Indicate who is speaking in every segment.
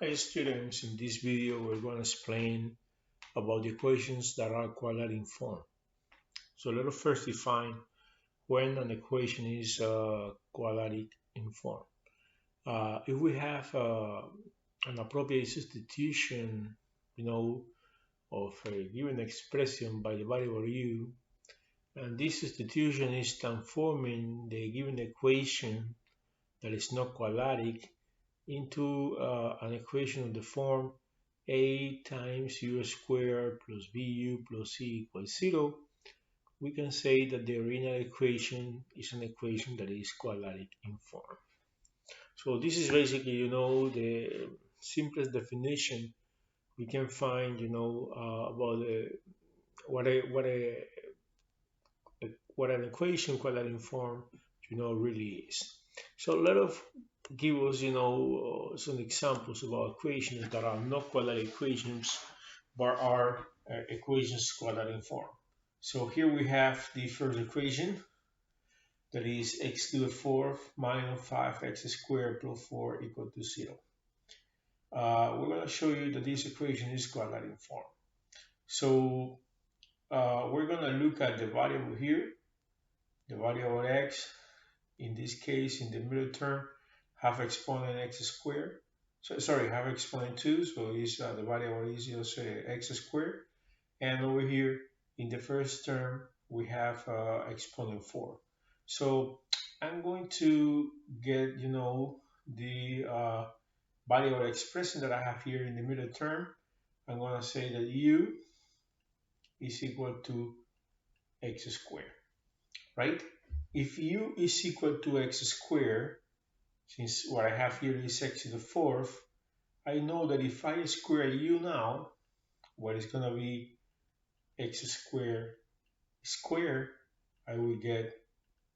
Speaker 1: Hi students, in this video we're going to explain about the equations that are quadratic in form. So let us first define when an equation is quadratic in form. If we have an appropriate substitution, of a given expression by the variable u, and this substitution is transforming the given equation that is not quadratic into an equation of the form a times u squared plus bu plus c equals 0, we can say that the original equation is an equation that is quadratic in form. So this is basically, the simplest definition we can find, about what an equation quadratic in form, really is. So let us give us, some examples about equations that are not quadratic equations, but are equations quadratic in form. So here we have the first equation, that is x to the fourth minus 5x squared plus 4 equal to 0. We're going to show you that this equation is quadratic in form. So we're going to look at the variable here, the variable x. In this case, in the middle term, half exponent x squared. So sorry, half exponent 2. So it's the variable is just x squared. And over here in the first term, we have exponent 4. So I'm going to get, the variable expression that I have here in the middle term. I'm going to say that u is equal to x squared, right? If u is equal to x squared, since what I have here is x to the fourth, I know that if I square u now, what is going to be x squared, I will get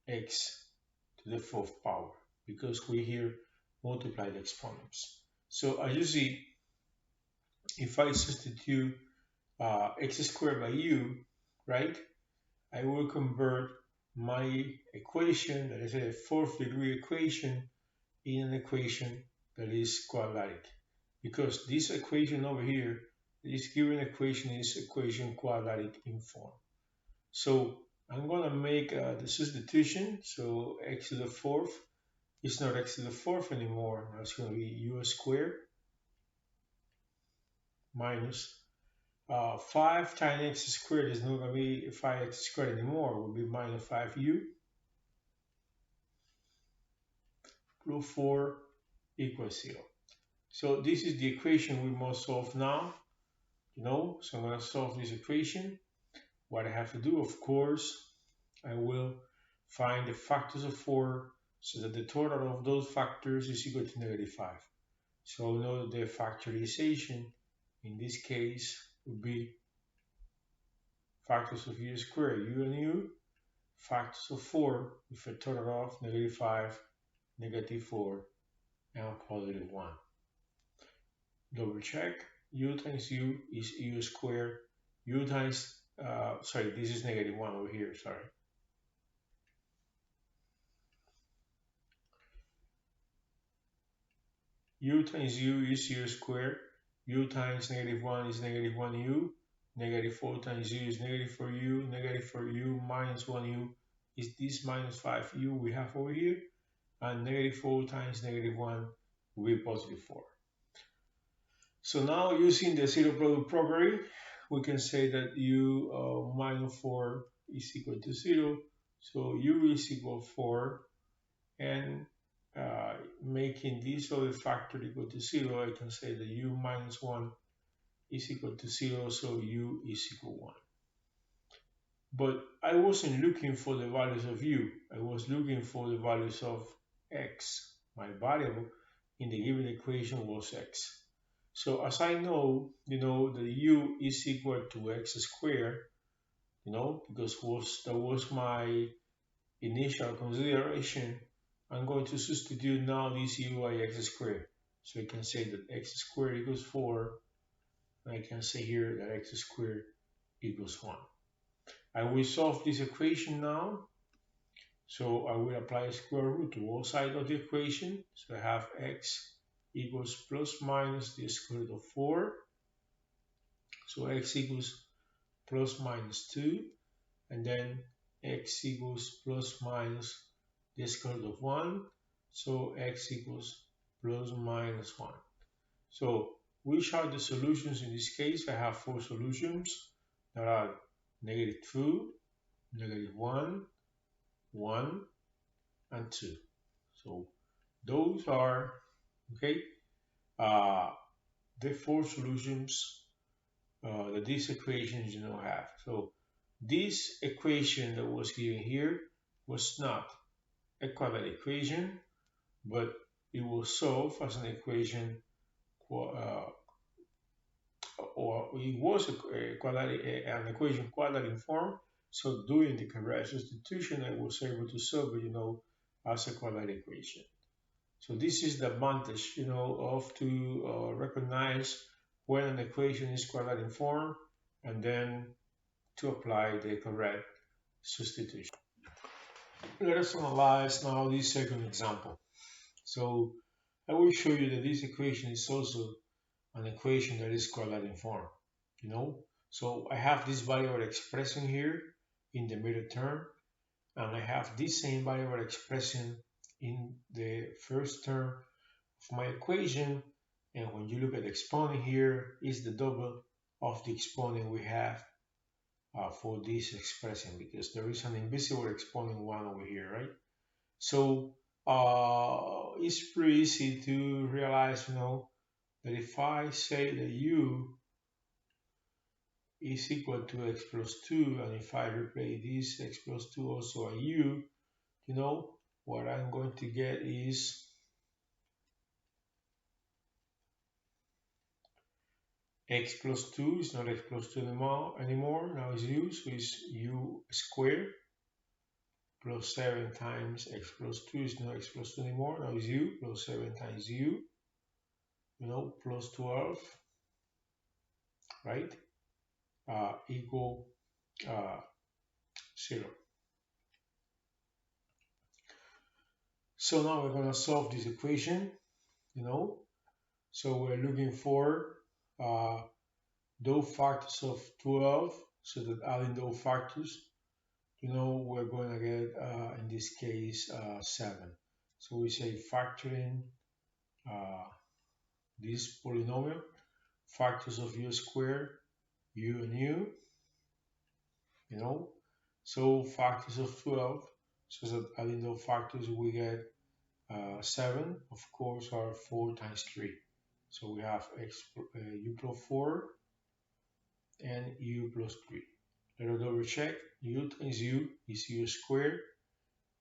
Speaker 1: x to the fourth power, because we here multiply the exponents. So as you see, if I substitute x squared by u, right, I will convert my equation, that is a fourth degree equation, in an equation that is quadratic, because this equation over here, this given equation is equation quadratic in form. So I'm going to make the substitution. So x to the fourth is not x to the fourth anymore. Now it's going to be u squared minus 5 times x squared is not going to be 5x squared anymore. It will be minus 5u plus 4 equals 0. So this is the equation we must solve now. So I'm going to solve this equation. What I have to do, of course, I will find the factors of 4 so that the total of those factors is equal to negative 5. So I know that the factorization in this case would be factors of u squared, u and u, factors of 4 with a total of negative 5, negative 4, and positive 1. Double check. U times u is u squared. U times, sorry, this is negative 1 over here, sorry. U times u is u squared. U times negative 1 is negative 1u. Negative 4 times u is negative 4u. Negative 4u minus 1u is this minus 5u we have over here. And negative 4 times negative 1 will be positive 4. So now, using the zero product property, we can say that u minus 4 is equal to 0. So u is equal to 4, and making this other factor equal to 0, I can say that u minus 1 is equal to 0, so u is equal to 1. But I wasn't looking for the values of u. I was looking for the values of x. My variable in the given equation was x. So as I know, that u is equal to x squared, because that was my initial consideration, I'm going to substitute now this u by x squared. So I can say that x squared equals 4, and I can say here that x squared equals 1. I will solve this equation now. So I will apply square root to all sides of the equation. So I have x equals plus minus the square root of 4. So x equals plus minus 2. And then x equals plus minus the square root of 1. So x equals plus minus 1. So which are the solutions in this case? I have 4 solutions that are -2, -1, 1, and 2. So those are, okay, the 4 solutions that these equations have. So this equation that was given here was not a quadratic equation, but it was solved as an equation, or it was an equation quadratic form. So doing the correct substitution, I was able to solve it, as a quadratic equation. So this is the advantage, of to recognize when an equation is quadratic form, and then to apply the correct substitution. Let us analyze now this second example. So I will show you that this equation is also an equation that is quadratic form. So I have this variable expression here in the middle term, and I have this same variable expression in the first term of my equation. And when you look at the exponent here, is the double of the exponent we have for this expression, because there is an invisible exponent 1 over here, right? So it's pretty easy to realize, that if I say that u is equal to x plus 2, and if I replace this x plus 2 also a u, what I'm going to get is x plus 2 is not x plus 2 anymore, now it's u, so it's u squared, plus 7 times x plus 2 is not x plus 2 anymore, now it's u, plus 7 times u, plus 12, right, equal 0. So now we're going to solve this equation, so we're looking for those factors of 12, so that adding those factors, we're going to get, in this case, 7. So we say factoring this polynomial, factors of u squared, u and u, so factors of 12, so that adding those factors we get 7, of course, are 4 times 3. So we have u plus 4 and u plus 3. Let us double check. U times u is u squared.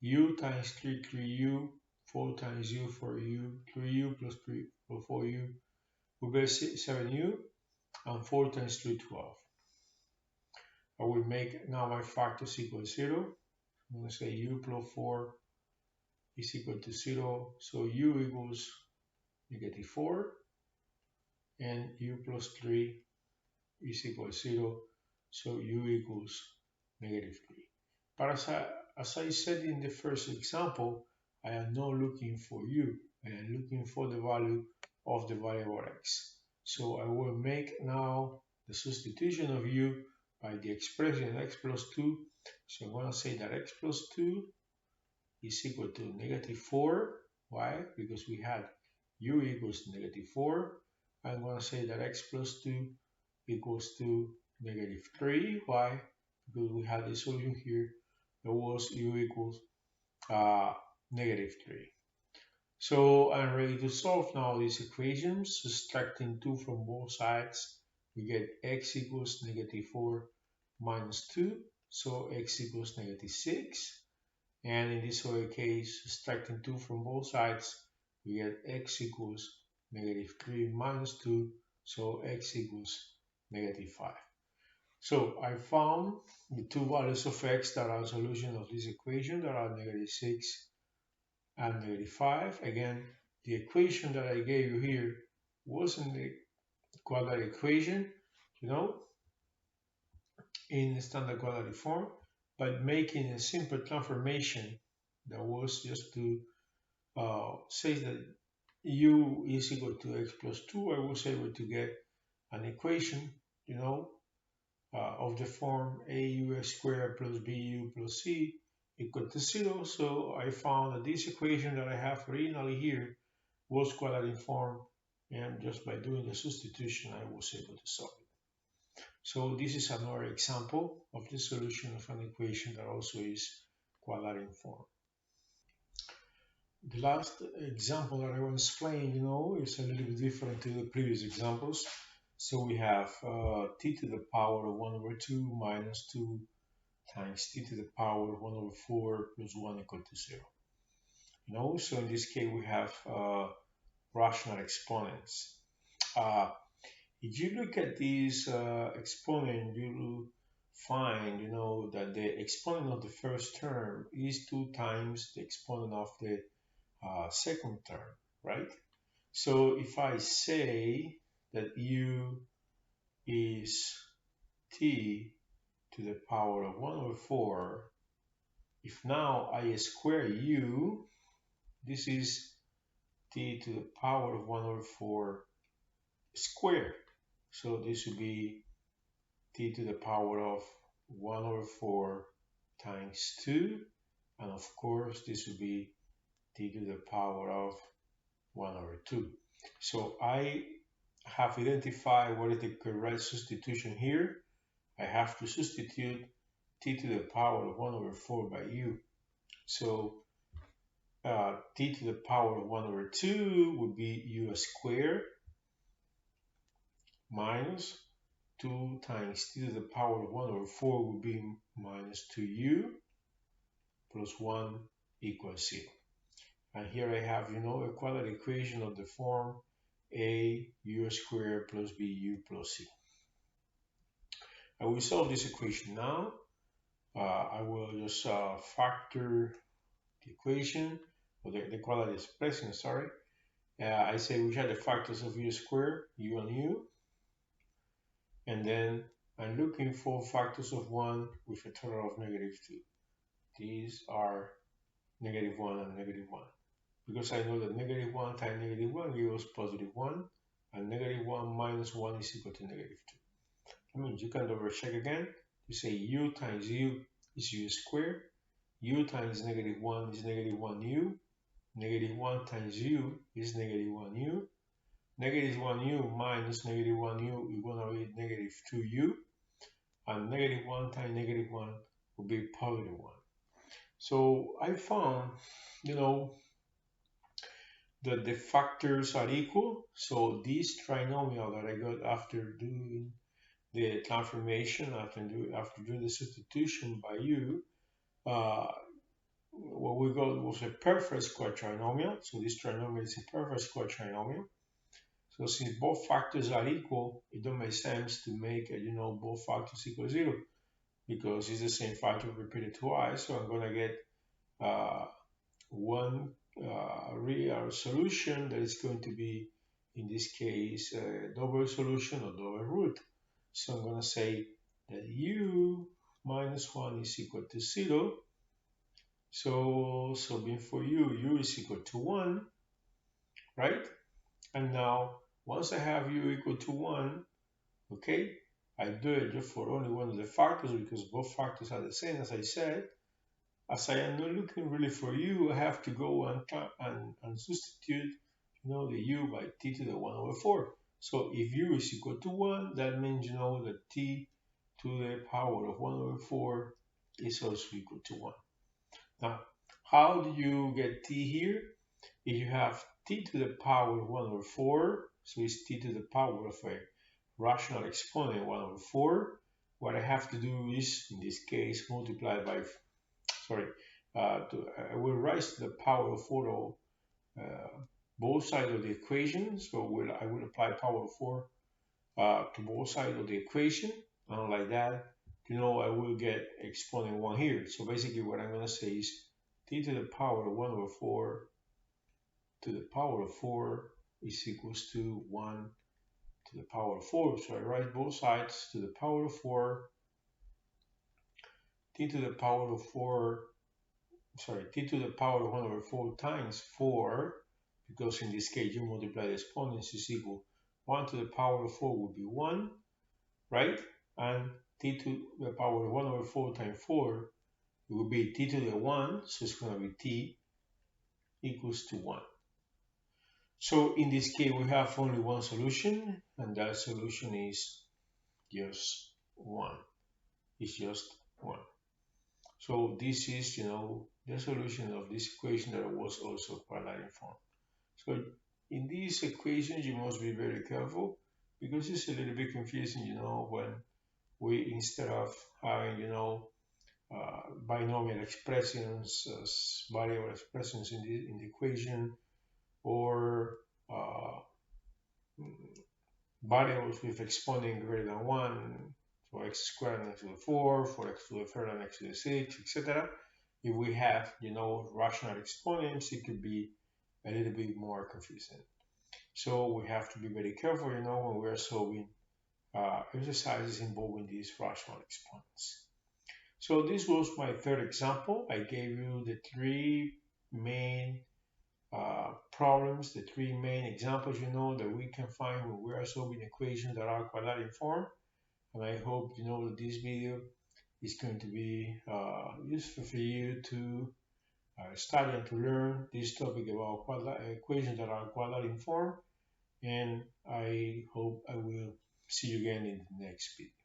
Speaker 1: U times 3, 3u. 4 times u, 4u. 3u plus 3 plus 4u. We get 7u. And 4 times 3, 12. I will make now my factors equal 0. I'm going to say u plus 4 is equal to 0. So u equals -4. And u plus 3 is equal to 0. So u equals -3. But as I said in the first example, I am not looking for u. I am looking for the value of the variable x. So I will make now the substitution of u by the expression x plus 2. So I'm going to say that x plus 2 is equal to -4. Why? Because we had u equals -4. I'm going to say that x plus 2 equals to -3. Why? Because we had the solution here that was u equals -3. So I'm ready to solve now these equations. Subtracting 2 from both sides, we get x equals -4 minus 2. So x equals -6. And in this other case, subtracting 2 from both sides, we get x equals -3 minus 2. So x equals -5. So I found the two values of x that are the solution of this equation, that are -6 and -5. Again, the equation that I gave you here wasn't the quadratic equation, in standard quadratic form, but making a simple transformation that was just to say that u is equal to x plus 2, I was able to get an equation, of the form au squared plus bu plus c equal to 0. So I found that this equation that I have originally here was quadratic form, and just by doing the substitution, I was able to solve it. So this is another example of the solution of an equation that also is quadratic form. The last example that I want to explain, is a little bit different to the previous examples. So we have t to the power of 1 over 2 minus 2 times t to the power of 1 over 4 plus 1 equal to 0. So in this case we have rational exponents. If you look at this exponent, you will find, that the exponent of the first term is 2 times the exponent of the second term, right? So if I say that u is t to the power of 1 over 4, if now I square u, this is t to the power of 1 over 4 squared. So this would be t to the power of 1 over 4 times 2. And of course, this would be t to the power of 1 over 2. So I have identified what is the correct substitution here. I have to substitute t to the power of 1 over 4 by u. So t to the power of 1 over 2 would be u squared minus 2 times t to the power of 1 over 4 would be minus 2u plus 1 equals 0. And here I have, a quadratic equation of the form a u squared plus bu plus c. I will solve this equation now. I will just factor the equation, or the quadratic expression, sorry. I say we have the factors of u squared, u and u. And then I'm looking for factors of 1 with a total of -2. These are -1 and -1. Because I know that -1 times -1 gives us +1, and -1 minus 1 is equal to -2. That means you can double check again. You say u times u is u squared, u times -1 is -1u, -1 times u is -1u, -1u minus -1u is going to be -2u, and -1 times -1 will be +1. So I found, that the factors are equal. So this trinomial that I got after doing the transformation, after doing the substitution by u, what we got was a perfect square trinomial. So this trinomial is a perfect square trinomial. So since both factors are equal, it don't make sense to make, both factors equal 0, because it's the same factor repeated twice. So I'm going to get one real solution that is going to be, in this case, a double solution or double root. So I'm going to say that u minus 1 is equal to 0. So solving for u is equal to 1, right? And now, once I have u equal to 1, okay, I do it just for only one of the factors because both factors are the same, as I said. As I am not looking really for u, I have to go and substitute, the u by t to the 1 over 4. So if u is equal to 1, that means, that t to the power of 1 over 4 is also equal to 1. Now, how do you get t here? If you have t to the power of 1 over 4, so it's t to the power of a rational exponent 1 over 4, what I have to do is, in this case, multiply by, I will raise to the power of 4 both sides of the equation. So I will apply power of 4 to both sides of the equation, and like that, I will get exponent 1 here. So basically what I'm going to say is t to the power of 1 over 4 to the power of 4 is equals to 1 to the power of 4. So I write both sides to the power of 4, t to the power of 4, t to the power of 1 over 4 times 4 because in this case you multiply the exponents is equal 1 to the power of 4 would be 1, right? And t to the power of 1 over 4 times 4, it will be t to the 1, so it's going to be t equals to 1. So in this case, we have only one solution, and that solution is just 1. It's just 1. So this is, the solution of this equation that was also quadratic form. So in these equations, you must be very careful because it's a little bit confusing, when we, instead of having, binomial expressions as variable expressions in the equation, or variables with exponent greater than 1, for x squared and x to the 4, for x to the third and x to the 6, etc. If we have, rational exponents, it could be a little bit more confusing. So we have to be very careful, when we're solving exercises involving these rational exponents. So this was my third example. I gave you the three main problems, the three main examples, that we can find when we are solving equations that are quadratic form. And I hope, that this video is going to be useful for you to study and to learn this topic about equations that are quadratic form. And I hope I will see you again in the next video.